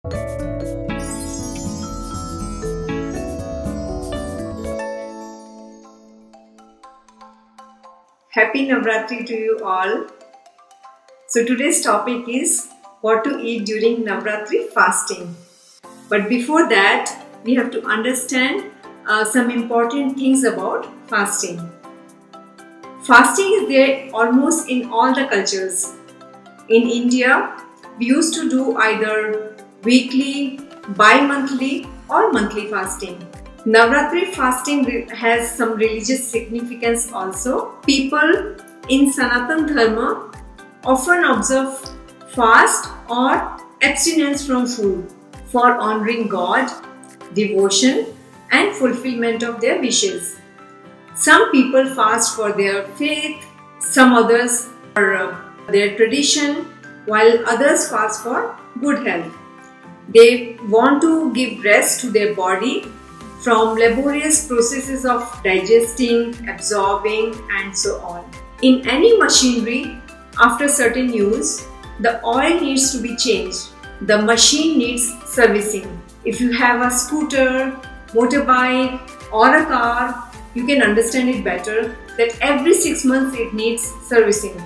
Happy Navratri to you all. So today's topic is what to eat during Navratri fasting. But before that, we have to understand some important things about fasting. Fasting is there almost in all the cultures. In India, we used to do either weekly, bi-monthly or monthly fasting. Navratri fasting has some religious significance also. People in Sanatan Dharma often observe fast or abstinence from food for honoring God, devotion and fulfillment of their wishes. Some people fast for their faith, some others for their tradition, while others fast for good health. They want to give rest to their body from laborious processes of digesting, absorbing and so on. In any machinery, after certain use, the oil needs to be changed. The machine needs servicing. If you have a scooter, motorbike or a car, you can understand it better that every 6 months it needs servicing.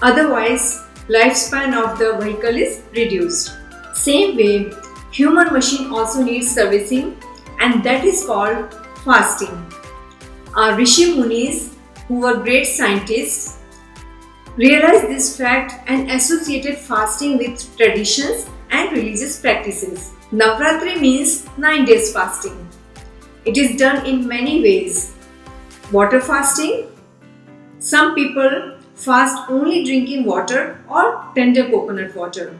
Otherwise, lifespan of the vehicle is reduced. Same way, human machine also needs servicing, and that is called fasting. Our Rishi Munis, who were great scientists, realized this fact and associated fasting with traditions and religious practices. Navratri means 9 days fasting. It is done in many ways. Water fasting. Some people fast only drinking water or tender coconut water.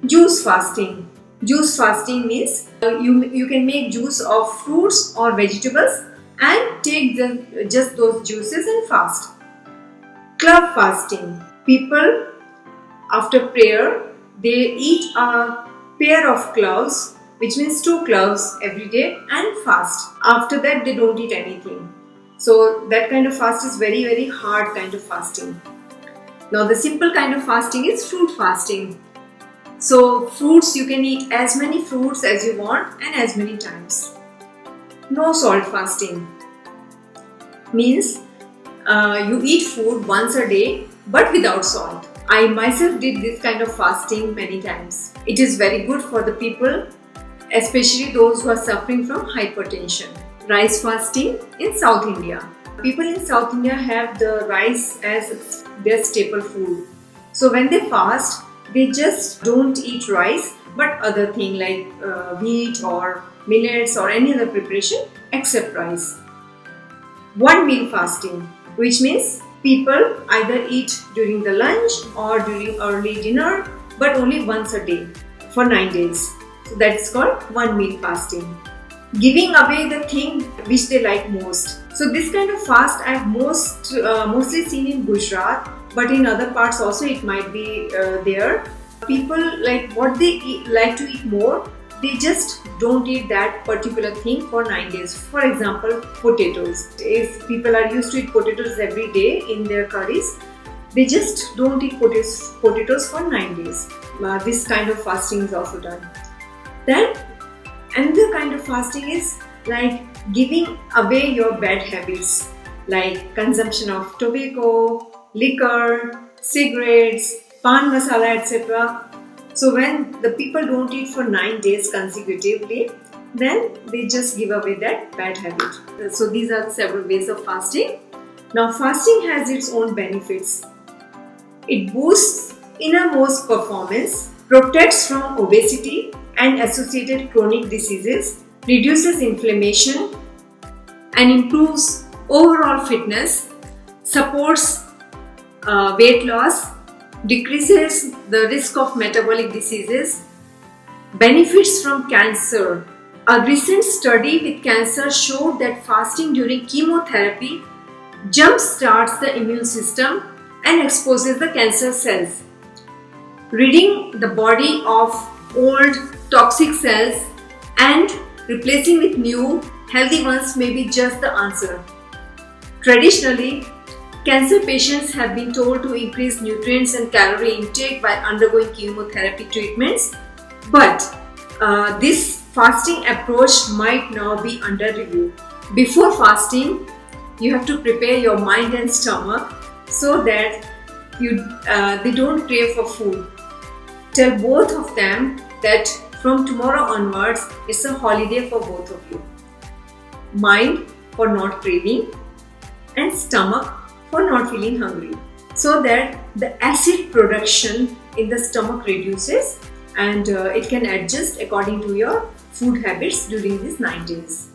Juice fasting. Juice fasting means you can make juice of fruits or vegetables and take just those juices and fast. Clove fasting. People after prayer they eat a pair of cloves, which means 2 cloves every day, and fast. After that they don't eat anything. So that kind of fast is very hard kind of fasting. Now the simple kind of fasting is fruit fasting. So fruits, you can eat as many fruits as you want and as many times. No salt fasting means you eat food once a day but without salt. I myself did this kind of fasting many times. It is very good for the people, especially those who are suffering from hypertension. Rice fasting in South India. People in South India have the rice as their staple food. So when they fast, they just don't eat rice but other thing like wheat or millets or any other preparation except rice. One meal fasting, which means people either eat during the lunch or during early dinner but only once a day for 9 days. So that's called one meal fasting. Giving away the thing which they like most. So this kind of fast I have mostly seen in Gujarat, but in other parts also it might be there. People like what they like to eat more, they just don't eat that particular thing for 9 days. For example, potatoes. If people are used to eat potatoes every day in their curries, they just don't eat potatoes for 9 days. This kind of fasting is also done. Then another kind of fasting is like giving away your bad habits like consumption of tobacco, liquor, cigarettes, pan masala, etc. So when the people don't eat for 9 days consecutively, then they just give away that bad habit. So these are several ways of fasting. Now fasting has its own benefits. It boosts innermost performance, protects from obesity and associated chronic diseases, reduces inflammation and improves overall fitness, supports weight loss, decreases the risk of metabolic diseases, benefits from cancer. A recent study with cancer showed that fasting during chemotherapy jump-starts the immune system and exposes the cancer cells, ridding the body of old toxic cells and replacing with new healthy ones may be just the answer. Traditionally, cancer patients have been told to increase nutrients and calorie intake while undergoing chemotherapy treatments But this fasting approach might now be under review. Before fasting, you have to prepare your mind and stomach so that they don't crave for food. Tell both of them that from tomorrow onwards, it's a holiday for both of you. Mind for not craving and stomach for not feeling hungry, so that the acid production in the stomach reduces and it can adjust according to your food habits during these 9 days.